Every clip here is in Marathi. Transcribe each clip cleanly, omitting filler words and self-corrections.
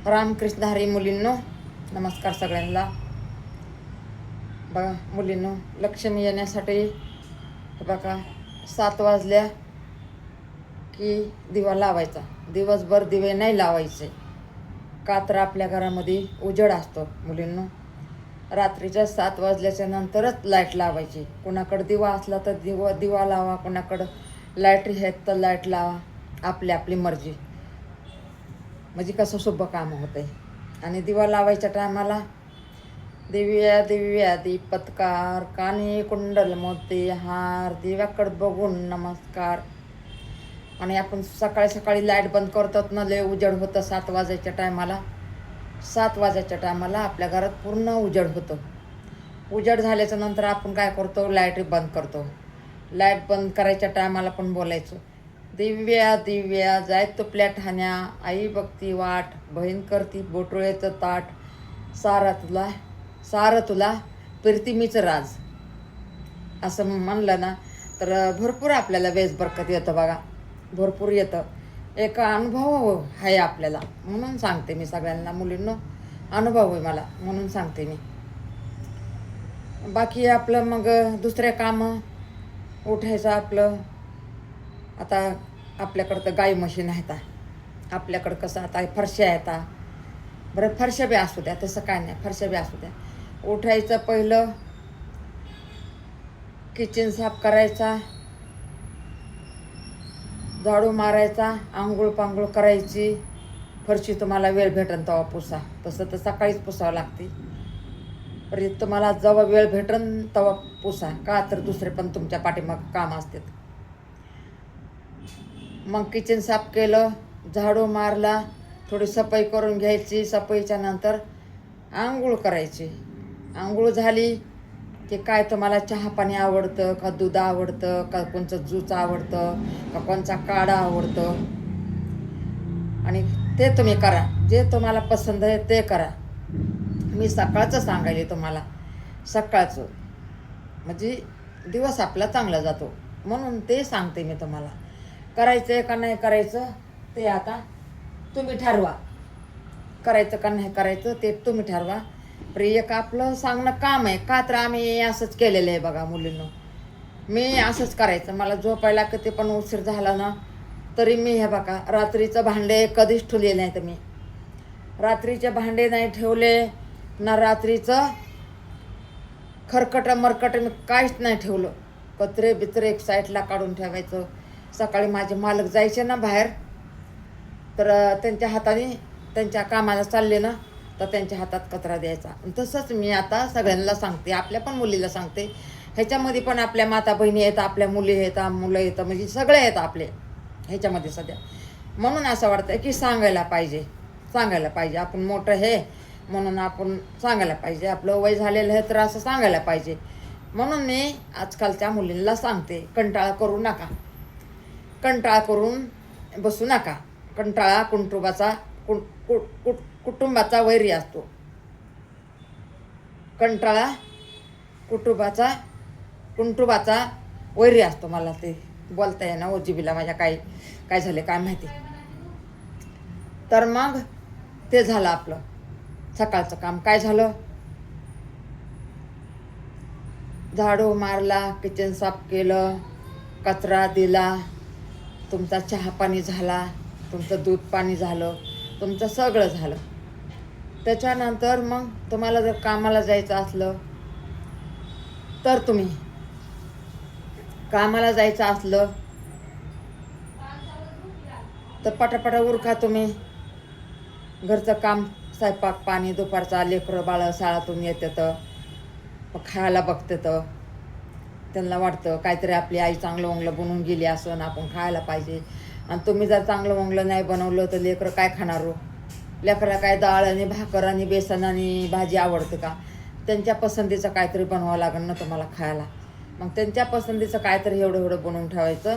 रामकृष्ण हरी मुलींनो, नमस्कार सगळ्यांना. बघा मुलींनो, लक्ष्मी येण्यासाठी बघा 7 वाजल्या की दिवा लावायचा. दिवसभर दिवे नाही लावायचे, का तर आपल्या घरामध्ये उजेड असतो मुलींनो. रात्रीच्या 7 वाजल्याच्या नंतरच लाईट लावायची. कोणाकडे दिवा असला तर दिवा लावा, कोणाकडं लाईट आहेत तर लाईट लावा, आपली आपली मर्जी. म्हणजे कसं शुभ काम होतं आहे. आणि दिवा लावायच्या टायमाला दिव्या दिव्या दीपत्कार, कानी कुंडल मोती हार, दिव्याकडे बघून नमस्कार. आणि आपण सकाळी सकाळी लाईट बंद करतात ना, लय उजेड होतं 7 वाजायच्या टायमाला. 7 वाजायच्या टायमाला आपल्या घरात पूर्ण उजेड होतं. उजेड झाल्याच्या नंतर आपण काय करतो, लाईट बंद करतो. लाईट बंद करायच्या टायमाला पण बोलायचं, दिव्या दिव्या जाय तुपल्या ठाण्या, आई बघती वाट, बहीण करती बोटोळ्याचं ताट, सारं तुला प्रीतिमीचं राज. असं म्हणलं ना तर भरपूर आपल्याला वेस बरकत येतं. बघा भरपूर येतं. एक अनुभव आहे आपल्याला म्हणून सांगते मी सगळ्यांना मुलींनो. अनुभव आहे मला म्हणून सांगते मी. बाकी आपलं मग दुसरे कामं उठायचं आपलं. आता आपल्याकडं तर गाई म्हशी आहेत. आपल्याकडं कसं आता फरशा येतात. बरं फरशा बी असू द्या, तसं काय नाही, फरशा बी असू द्या. उठायचं पहिलं किचन साफ करायचा, झाडू मारायचा, आंघोळ पांघोळ करायची. फरशी तुम्हाला वेळ भेटन तेव्हा पुसा, तसं तर सकाळीच पुसावं लागते. पण तुम्हाला जेव्हा वेळ भेटन तेव्हा पुसा, का तर दुसरे पण तुमच्या पाठीमाग काम असतात. मग किचन साफ केलं, झाडू मारला, थोडी सफाई करून घ्यायची. सफाईच्या नंतर आंघोळ करायची. आंघोळ झाली की काय तुम्हाला चहा पाणी आवडतं का, दूध आवडतं का, कोणचं ज्यूस आवडतं का, कोणचा काढा आवडतं, आणि ते तुम्ही करा. जे तुम्हाला पसंत आहे ते करा. मी सकाळचं सांगायले तुम्हाला, सकाळचं म्हणजे दिवस आपला चांगला जातो म्हणून ते सांगते मी तुम्हाला. करायचं आहे का नाही करायचं ते आता तुम्ही ठरवा. करायचं का नाही करायचं ते तुम्ही ठरवा. पण एक आपलं सांगणं काम आहे, का तर आम्ही असंच केलेलं आहे. बघा मुलींनो, मी असंच करायचं. मला झोपायला किती पण उशीर झाला ना तरी मी हे बघा रात्रीचं भांडे कधीच ठेवले नाही. तर मी रात्रीचे भांडे नाही ठेवले ना, रात्रीचं खरकट मरकट मी काहीच नाही ठेवलं. कचरे बिचरे एक साईडला काढून ठेवायचं. सकाळी माझे मालक जायचे ना बाहेर, तर त्यांच्या हाताने त्यांच्या कामाला चालले ना तर त्यांच्या हातात कचरा द्यायचा. तसंच मी आता सगळ्यांना सांगते, आपल्या पण मुलीला सांगते. ह्याच्यामध्ये पण आपल्या माता बहिणी आहेत, आपल्या मुली आहेत, मुलं येतं, म्हणजे सगळे आहेत आपले ह्याच्यामध्ये सध्या. म्हणून असं वाटतं की सांगायला पाहिजे. आपण मोठं हे म्हणून आपण सांगायला पाहिजे. आपलं वय झालेलं आहे तर असं सांगायला पाहिजे. म्हणून मी आजकालच्या मुलींना सांगते, कंटाळा करू नका, कंटाळा करून बसू नका. कंटाळा कुटुंबाचा वैरी असतो. कंटाळा कुटुंबाचा वैरी असतो. मला ते बोलता येईना ओजीबीला माझ्या काय झाले काय माहिती. तर मग ते झालं आपलं सकाळचं काम. काय झालं, झाडू मारला, किचन साफ केलं, कचरा दिला, तुमचा चहा पाणी झाला, तुमचं दूध पाणी झालं, तुमचं सगळं झालं. त्याच्यानंतर मग तुम्हाला जर कामाला जायचं असलं तर तुम्ही कामाला जायचं असलं तर पटापटा उरका. तुम्ही घरचं काम, स्वयंपाक पाणी, दुपारचा लेकरं बाळं शाळातून येतात, मग खायला बघतात. त्यांना वाटतं काहीतरी आपली आई चांगलं वंगलं बनवून गेली असं, आपण खायला पाहिजे. आणि तुम्ही जर चांगलं वंगलं नाही बनवलं तर लेकरं काय खाणार हो. लेकरं काय डाळ आणि भाकर आणि बेसन आणि भाजी आवडते का. त्यांच्या पसंतीचं काहीतरी बनवावं लागेल ना तुम्हाला खायला. मग त्यांच्या पसंतीचं काहीतरी एवढं बनवून ठेवायचं.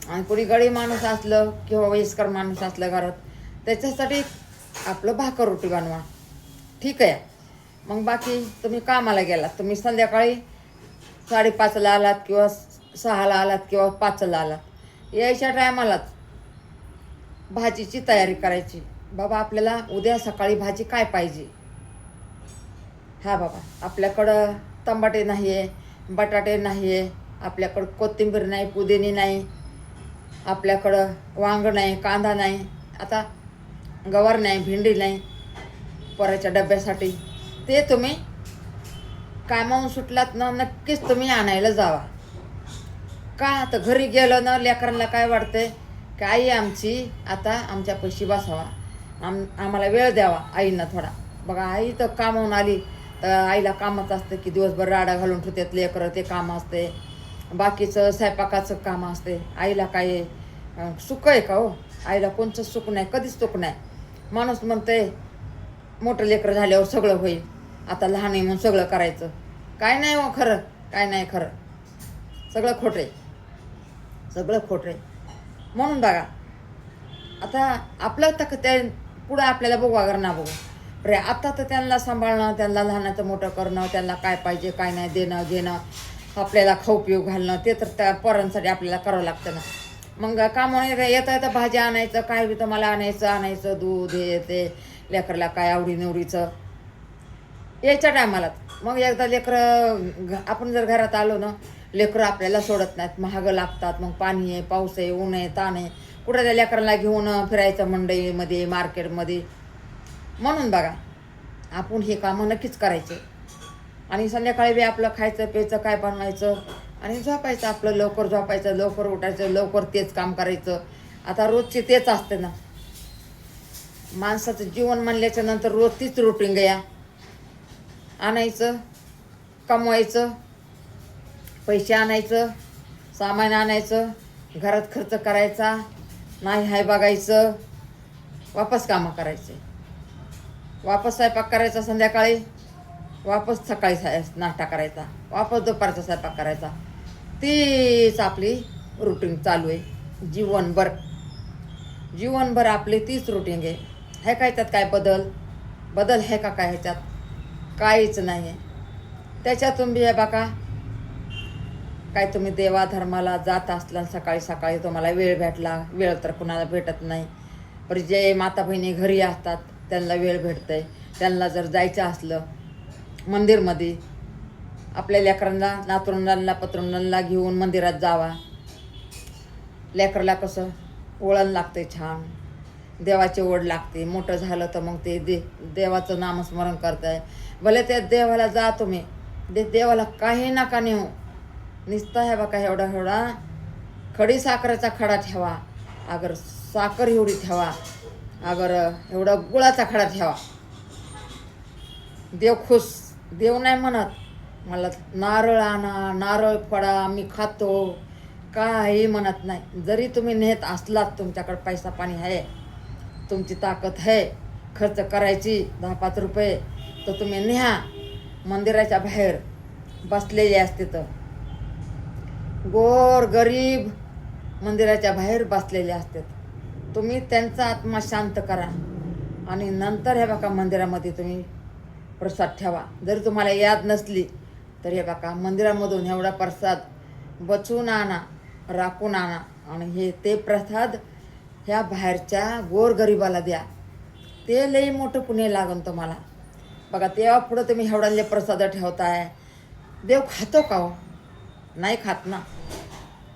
आणि कोणी गडी माणूस असलं किंवा वयस्कर माणूस असलं घरात, त्याच्यासाठी आपलं भाकर रोटी बनवा, ठीक आहे. मग बाकी तुम्ही कामाला गेलात, तुम्ही संध्याकाळी 5:30ला आलात किंवा 6ला आलात किंवा 5ला आलात, यायच्या टायमालाच भाजीची तयारी करायची. बाबा आपल्याला उद्या सकाळी भाजी काय पाहिजे. हा बाबा आपल्याकडं टमाटे नाही आहे, बटाटे नाही आहे, आपल्याकडं कोथिंबीर नाही, पुदिनी नाही, आपल्याकडं वांग नाही, कांदा नाही, आता गवार नाही, भेंडी नाही पोराच्या डब्यासाठी. ते तुम्ही कामावून सुटलात ना नक्कीच तुम्ही आणायला जावा. का तर घरी गेलं ना लेकरांना काय वाटतंय की आई आमची आता आमच्या पैशी बसावा, आम्हाला वेळ द्यावा आईंना थोडा. बघा आई तर कामावून आली तर आईला कामच असतं की दिवसभर राडा घालून ठेवतात लेकरं, ते काम असते, बाकीचं स्वयंपाकाचं काम असते. आईला काय सुख आहे का हो? आईला कोणचंच सुख नाही, कधीच सुख नाही. माणूस म्हणतंय मोठं लेकरं झाल्यावर सगळं होईल, आता लहान आहे म्हणून सगळं करायचं. काय नाही हो खरं, काय नाही खरं, सगळं खोटं आहे, सगळं खोटं आहे. म्हणून बघा आता आपलं तर त्या पुढं आपल्याला बघू अगर ना बघू, रे आता तर त्यांना सांभाळणं, त्यांना लहानाचं मोठं करणं, त्यांना काय पाहिजे काय नाही देणं घेणं, आपल्याला खाऊ पिऊ घालणं, ते तर त्या पोरांसाठी आपल्याला करावं लागतं ना. मग कामाने येता येतं भाजी आणायचं, काय बी तर मला आणायचं दूध हे ते लेकरला काय आवडीनिवडीचं यायच्या टायमालाच. मग एकदा लेकरं आपण जर घरात आलो ना, लेकरं आपल्याला सोडत नाहीत, महागं लागतात. मग पाणी आहे, पाऊस आहे, ऊन आहे, ताण आहे, कुठं त्या लेकराला घेऊन फिरायचं मंडईमध्ये मार्केटमध्ये. म्हणून बघा आपण हे कामं नक्कीच करायचे आणि संध्याकाळी बी आपलं खायचं प्यायचं काय बनवायचं आणि झोपायचं, आपलं लवकर झोपायचं, लवकर उठायचं, लवकर तेच काम करायचं. आता रोजचे तेच असते ना, माणसाचं जीवन म्हणल्याच्या नंतर रोज तीच रुटीन गया. आणायचं, कमवायचं, पैसे आणायचं, सामान आणायचं, घरात खर्च करायचा नाही हाय बघायचं, वापस कामं करायचे, वापस स्वयंपाक करायचा संध्याकाळी, वापस सकाळी नाश्ता करायचा, वापस दुपारचा स्वयंपाक करायचा. तीच आपली रुटीन चालू आहे जीवनभर. जीवनभर आपली तीच रुटीन आहे. हे काय त्यात काय बदल आहे का काय ह्याच्यात? काहीच नाही आहे. त्याच्यातून बी हे बघा काय तुम्ही देवाधर्माला जात असला सकाळी सकाळी तुम्हाला वेळ भेटला, वेळ तर कुणाला भेटत नाही. पण जे माता बहिणी घरी असतात त्यांना वेळ भेटतंय. त्यांना जर जायचं असलं मंदिरमध्ये, आपल्या लेकरांना नातरुंडांना पतरुंडांना घेऊन मंदिरात जावा. लेकराला कसं वळण लागते, छान देवाची ओढ लागते. मोठं झालं तर मग ते देवाचं नामस्मरण करताय. भले त्या देवाला जा तुम्ही, देवाला काही नका नेऊ, नुसतं हे बघा एवढा खडी साखरेचा खडा ठेवा, अगर साखर एवढी ठेवा, अगर एवढा गुळाचा खडा ठेवा. देव खुश. देव नाही म्हणत मला नारळ आणा, नारळ फोडा, मी खातो, काही म्हणत नाही. जरी तुम्ही नेत असलात, तुमच्याकडे पैसा पाणी आहे, तुमची ताकद आहे खर्च करायची 10-5 रुपये, तर तुम्ही न्या. मंदिराच्या बाहेर बसलेले असते तर गोर गरीब मंदिराच्या बाहेर बसलेले असतात. तुम्ही त्यांचा आत्मा शांत करा आणि नंतर हे बघा मंदिरामध्ये तुम्ही प्रसाद ठेवा. जरी तुम्हाला याद नसली तर हे बघा मंदिरामधून एवढा प्रसाद बचून आणा, राखून आणा आणि हे ते प्रसाद ह्या बाहेरच्या गोरगरिबाला द्या. ते लई मोठं पुण्य लागन तुम्हाला. बघा तेव्हा पुढं तुम्ही एवढाले प्रसाद ठेवताय. देव खातो का हो? नाही खात ना.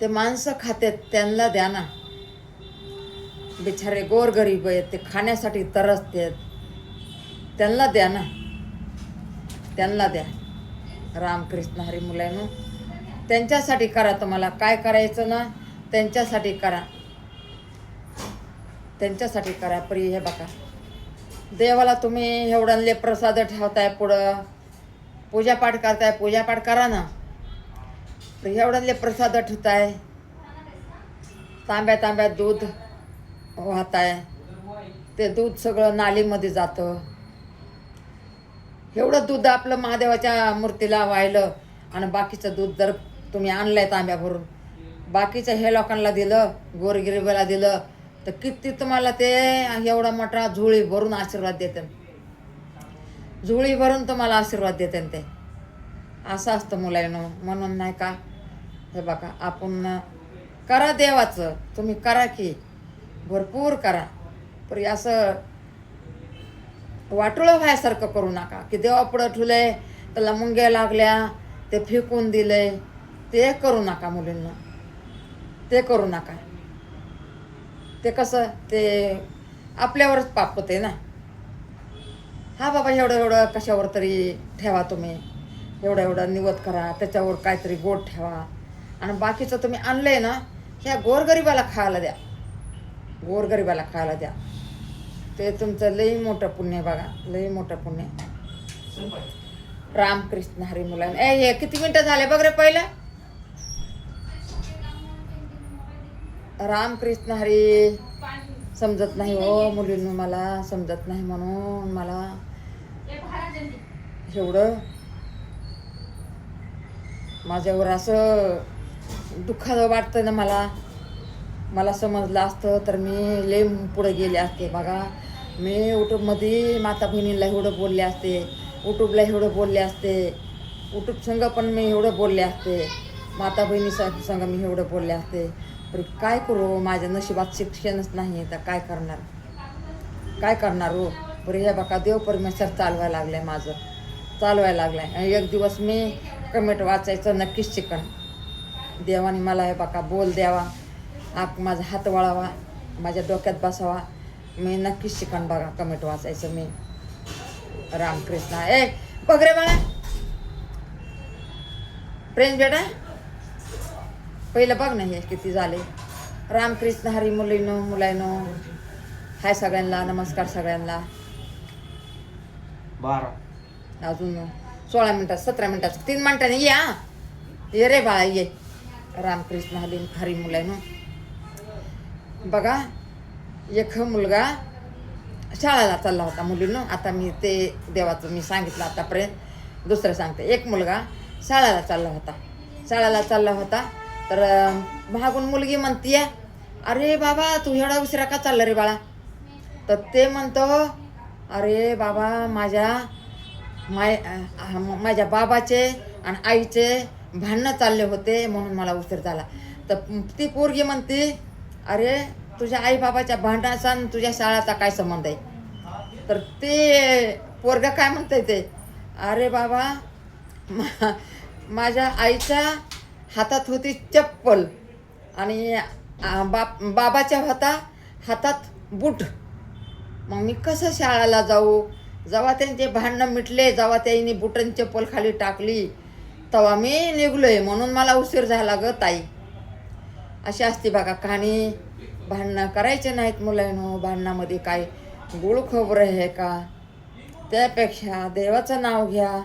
ते माणसं खातात, त्यांना द्या ना. बिचारे गोरगरीब आहेत, ते खाण्यासाठी तरसतात, त्यांना द्या ना, त्यांना द्या. रामकृष्ण हरी मुलांनो, त्यांच्यासाठी करा. तुम्हाला काय करायचं ना त्यांच्यासाठी करा, त्यांच्यासाठी करा. परी हे बघा देवाला तुम्ही एवढाले प्रसाद ठेवताय, पुढं पूजापाठ करताय, पूजापाठ करा ना. तर एवढाले प्रसाद ठेवताय, तांब्यात दूध वाहताय, ते दूध सगळं नालीमध्ये जातं. एवढं दूध आपलं महादेवाच्या मूर्तीला वाहिलं आणि बाकीचं दूध जर तुम्ही आणलंय तांब्या भरून, बाकीचं हे लोकांना दिलं, गोरगिरीबाला दिलं, तर किती तुम्हाला ते एवढा मोठा झुळी भरून आशीर्वाद देतात. झुळी भरून तुम्हाला आशीर्वाद देतात ते. असं असतं मुलांनो. म्हणून नाही का हे बघा आपण करा देवाचं, तुम्ही करा की भरपूर करा. पण असं वाटोळं व्हायसारखं करू नका की देवापुढं ठुलंय त्याला मुंग्या लागल्या ते फेकून दिलंय. ते करू नका मुलींना, ते करू नका. ते कसं ते आपल्यावरच पाप होते ना. हा बाबा एवढं एवढं कशावर तरी ठेवा तुम्ही, एवढं एवढं निवत करा, त्याच्यावर काहीतरी गोड ठेवा आणि बाकीचं तुम्ही आणलंय ना ह्या गोरगरिबाला खायला द्या, गोरगरिबाला खायला द्या. ते तुमचं लई मोठं पुण्य बघा, लई मोठं पुण्य. रामकृष्ण हरी मुलांना. हे किती मिनटं झाले बघ रे पहिलं. रामकृष्ण हरी. समजत नाही हो मुलींनो, मला समजत नाही म्हणून मला एवढं माझ्यावर असं दुःखाचं वाटतं ना. मला समजलं असतं तर मी लय पुढे गेले असते बघा. मी यूट्यूबमध्ये माता बहिणीला एवढं बोलले असते, यूट्यूबला एवढं बोलले असते, यूट्यूब संग पण मी एवढं बोलले असते, माता बहिणी संग मी एवढं बोलले असते. पण काय करू, माझ्या नशिबात शिक्षणच नाही तर काय करणार, काय करणार हो. बरं हे बघा देव परमेश्वर चालवायला लागलाय, माझं चालवायला लागलाय. एक दिवस मी कमेंट वाचायचं नक्कीच शिकण. देवाने मला हे बघा बोल द्यावा, माझा हात वळावा, माझ्या डोक्यात बसावा. मी नक्कीच शिकण बघा कमेंट वाचायचं मी. रामकृष्ण. बघ रे बाळा प्रेम बेटा, पहिलं बघ ना हे किती झाले. रामकृष्ण हरी मुलांनो. हाय सगळ्यांना, नमस्कार सगळ्यांना. 12 अजून 16 मिनिटात 17 मिनिटात 3 मिनिटांनी ये रे बाळा ये. रामकृष्ण हरी मुलांनो. बघा एक मुलगा शाळेला चालला होता मुलींनो. आता मी ते देवाचं मी सांगितलं आतापर्यंत. दुसरं सांगते. एक मुलगा शाळेला चालला होता तर मागून मुलगी म्हणतीये, अरे बाबा तू एवढा उशिरा का चालला रे बाळा. तर ते म्हणतो, अरे बाबा माझ्या बाबाचे आणि आईचे भांडणं चालले होते म्हणून मला उशीर झाला. तर ती पोरगी म्हणते, अरे तुझ्या आई बाबाच्या भांडणाचा आणि तुझ्या शाळेचा काय संबंध आहे. तर ते पोरगा काय म्हणतंय ते, अरे बाबा माझ्या आईच्या हातात होती चप्पल आणि बाबाच्या हातात बूट. मग मी कसं शाळेला जाऊ. जेव्हा त्यांचे भांडणं मिटले, जेव्हा त्यांनी बुटांची चप्पल खाली टाकली तेव्हा मी निघलोय म्हणून मला उशीर झाला ग ताई. अशी असते बघा कहाणी. भांडणं करायचे नाहीत मुलांनो. भांडणामध्ये काय गुळ खोबरं आहे का. त्यापेक्षा देवाचं नाव घ्या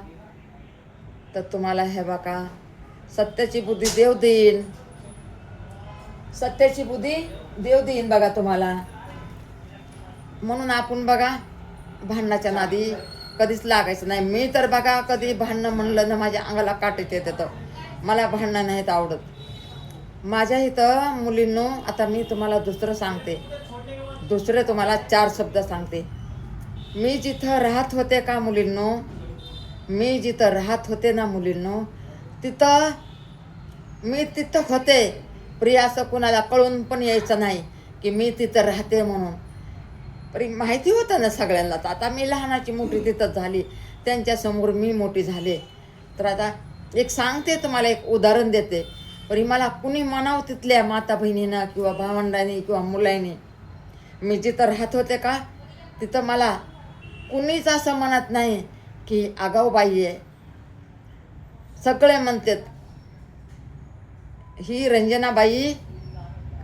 तर तुम्हाला हे बघा सत्याची बुद्धी देव देईन. सत्याची बुद्धी देव देईन बघा तुम्हाला. म्हणून आपण बघा भांडणाच्या नादी कधीच लागायचं नाही. मी तर बघा कधी भांडणं म्हणलं ना माझ्या अंगाला काटेच येतं. मला भांडणं नाहीत आवडत. माझ्या इथं मुलींनो आता मी तुम्हाला दुसरे तुम्हाला 4 शब्द सांगते. मी जिथं राहत होते का मुलींनो, मी जिथं राहत होते ना मुलींनो, मी तिथं होते. प्रिय असं कुणाला कळून पण यायचं नाही की मी तिथं राहते म्हणून. पण माहिती होतं ना सगळ्यांना. तर आता मी लहानाची मोठी तिथं झाली, त्यांच्यासमोर मी मोठी झाले. तर आता एक सांगते तुम्हाला, एक उदाहरण देते. पण मला कुणी म्हणावं तिथल्या माता बहिणीनं किंवा भावंडांनी किंवा मुलांनी, मी जिथं राहत होते का तिथं मला कुणीच असं म्हणत नाही की आगाऊ बाई आहे. सगळे म्हणतात ही रंजनाबाई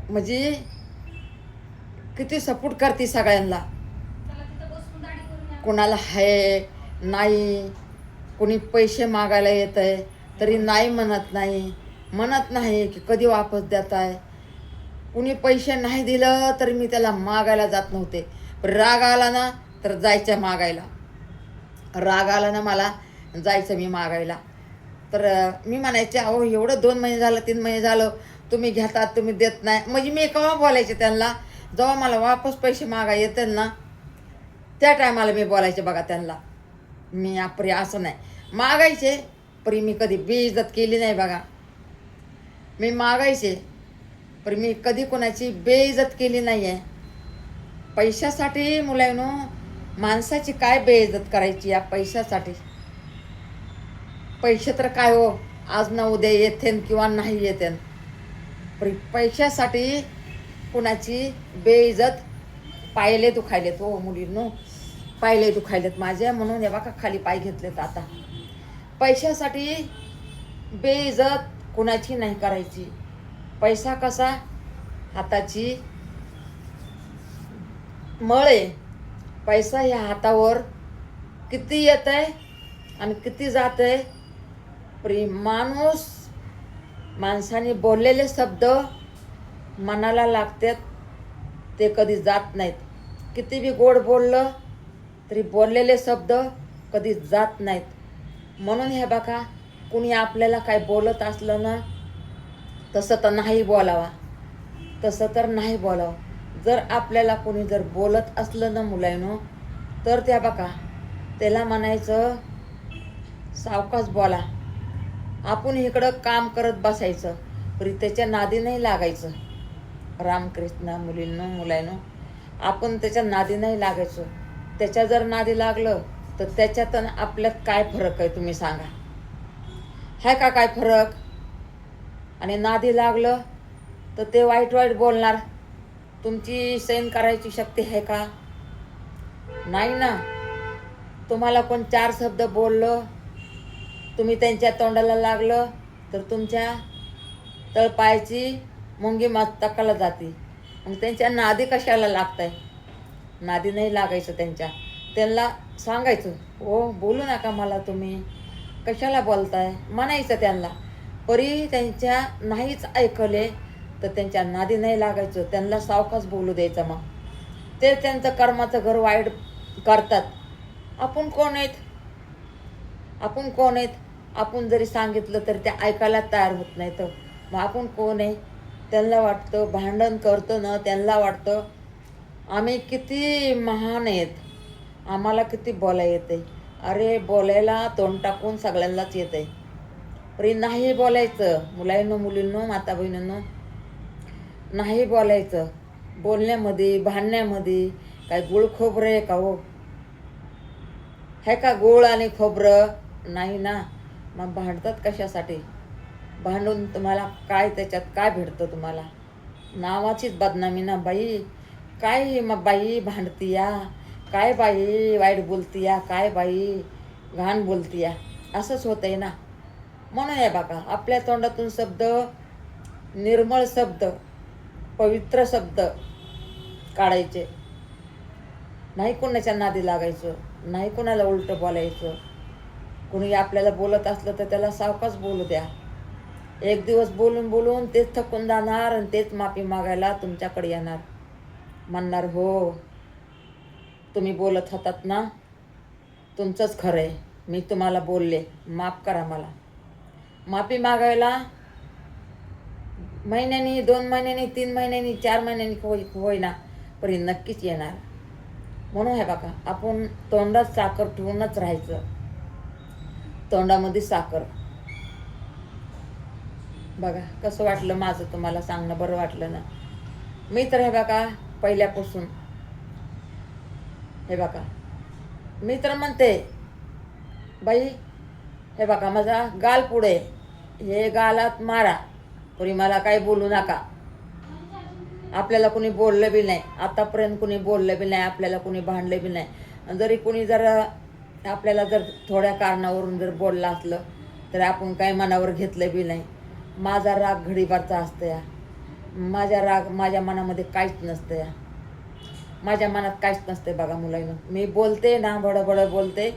म्हणजे किती सपोर्ट करते सगळ्यांना. कोणाला आहे नाही, कोणी पैसे मागायला येत आहे तरी नाही म्हणत नाही की कधी वापस देत आहे. कुणी पैसे नाही दिलं तरी मी त्याला मागायला जात नव्हते. राग आला ना तर जायचं मागायला. राग आला ना मला जायचं मी मागायला. तर मी म्हणायचे, अहो एवढं 2 महिने झालं 3 महिने झालं तुम्ही घेतात तुम्ही देत नाही. म्हणजे मी केव्हा बोलायचे त्यांना, जेव्हा मला वापस पैसे मागायला येतील ना त्या टायमाला मी बोलायचे बघा त्यांना. मी आपरी असं नाही मागायचे, पण मी कधी बेइज्जत केली नाही बघा. मी मागायचे पण मी कधी कोणाची बेइज्जत केली नाही आहे. पैशासाठी मुलांनो माणसाची काय बेइज्जत करायची या पैशासाठी. पैसे तर काय हो, आज ना उद्या येतेन किंवा नाही येतेन. पैशासाठी कुणाची बेइज्जत. पायले दुखायलेत हो मुलींनो, पायले दुखायलेत माझ्या, म्हणून हे बघा खाली पाय घेतलेत आता. पैशासाठी बेइज्जत कुणाची नाही करायची. पैसा कसा हाताची मळ आहे. पैसा ह्या हातावर किती येत आहे आणि किती जात आहे. माणूस माणसाने बोललेले शब्द मनाला लागतात, ते कधी जात नाहीत. किती बी गोड बोललं तरी बोललेले शब्द कधी जात नाहीत. म्हणून हे बघा, कुणी आपल्याला काय बोलत असलं ना, तसं तर नाही बोलावा, तसं तर नाही बोलावं. जर आपल्याला कोणी जर बोलत असलं ना मुलांनो, तर त्या बघा त्याला म्हणायचं सावकाश बोला. आपण इकडं काम करत बसायचं, तरी त्याच्या नादी नाही लागायचं. रामकृष्ण मुलांनो, आपण त्याच्या नादी नाही लागायचं. त्याच्या जर नादी लागलं तर त्याच्यात आणि आपल्यात काय फरक आहे तुम्ही सांगा. आहे का काय फरक? आणि नादी लागलं तर ते वाईट वाईट बोलणार. तुमची सहन करायची शक्ती आहे का? नाही ना. तुम्हाला कोण 4 शब्द बोललं, तुम्ही त्यांच्या तोंडाला लागलं तर तुमच्या तळपायाची मुंगी मस्तकाला जाते. मग त्यांच्या नादी कशाला लागताय? नादी नाही लागायचं त्यांच्या. त्यांना सांगायचं, हो बोलू नका मला, तुम्ही कशाला बोलताय म्हणायचं त्यांना. परी त्यांच्या नाहीच ऐकले तर त्यांच्या नादी नाही लागायचं. त्यांना सावकाश बोलू द्यायचं. मग ते त्यांचं कर्माचं घर वाईट करतात. आपण कोण आहेत? आपण कोण आहेत? आपण जरी सांगितलं तरी ते ऐकायला तयार होत नाही. तर मग आपण कोण आहे? त्यांना वाटतं भांडण करतो ना, त्यांना वाटतं आम्ही किती महान आहेत, आम्हाला किती बोलायला येते. अरे बोलायला तोंड टाकून सगळ्यांनाच येते. तरी नाही बोलायचं मुलींनो, माता बहिणींनो, नाही बोलायचं. बोलण्यामध्ये भांडण्यामध्ये काय गुळ खोबरं आहे का हो? आहे का गुळ आणि खोबरं? नाही ना. मग भांडतात कशासाठी? भांडून तुम्हाला काय, त्याच्यात काय भेटतं तुम्हाला? नावाचीच बदनामी ना बाई. काय मग बाई भांडतीया, काय बाई वाईट बोलतीया, काय बाई घाण बोलतीया, असंच होतंय ना. म्हणून आहे बघा, आपल्या तोंडातून शब्द, निर्मळ शब्द, पवित्र शब्द काढायचे. नाही कोणाच्या नादी लागायचं, नाही कोणाला उलटं बोलायचं. कोणी आपल्याला बोलत असलं तर त्याला सावकाश बोलू द्या. एक दिवस बोलून बोलून तेच थकून जाणार आणि तेच माफी मागायला तुमच्याकडे येणार. म्हणणार हो तुम्ही बोलत होतात ना, तुमचंच खरं आहे, मी तुम्हाला बोलले, माफ करा मला. माफी मागायला महिन्यानी, 2 महिन्यांनी, 3 महिन्यांनी, 4 महिन्यांनी होईना पण नक्कीच येणार. म्हणून हे बघा, आपण तोंडात साखर ठेवूनच राहायचं. तोंडामध्ये साखर. बघा कसं वाटलं माझं तुम्हाला सांगणं, बरं वाटलं ना. मी तर हे बघा पहिल्यापासून हे बघा, मी तर म्हणते बाई, हे बघा माझा गाल पुढे, हे गालात मारा, तरी मला काही बोलू नका. आपल्याला कोणी बोललं बी नाही, आतापर्यंत कोणी बोललं बी नाही, आपल्याला कोणी भांडलं बी नाही. जरी कोणी जर आपल्याला जर थोड्या कारणावरून जर बोललं असलं तर आपण काही मनावर घेतलं बी नाही. माझा राग घडीभरचा असतं या. माझ्या राग माझ्या मनामध्ये काहीच नसतं या. माझ्या मनात काहीच नसते बघा मुलांना. मी बोलते ना, बडबड बोलते,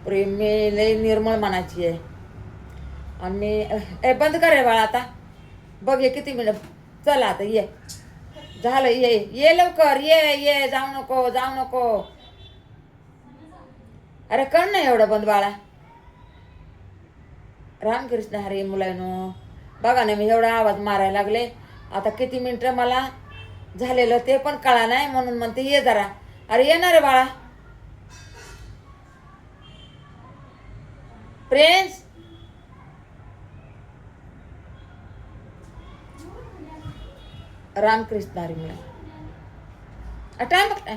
प्रेम मी लई निर्मळ मनाची आहे. आणि मी बंद कर रे बाळा आता. बघ हे किती मिनिट. चला आता ये, झालं, ये लवकर, ये जाऊ नको. अरे कर ना एवढं बंद बाळा. रामकृष्ण हरी मुलांनो, बघा ना मी एवढा आवाज मारायला लागले. आता किती मिनिटं मला झालेलं ते पण कळा नाही, म्हणून म्हणते ये जरा. अरे येणार रे बाळा. प्रिन्स, रामकृष्ण हरी मुला. टाइम बघ.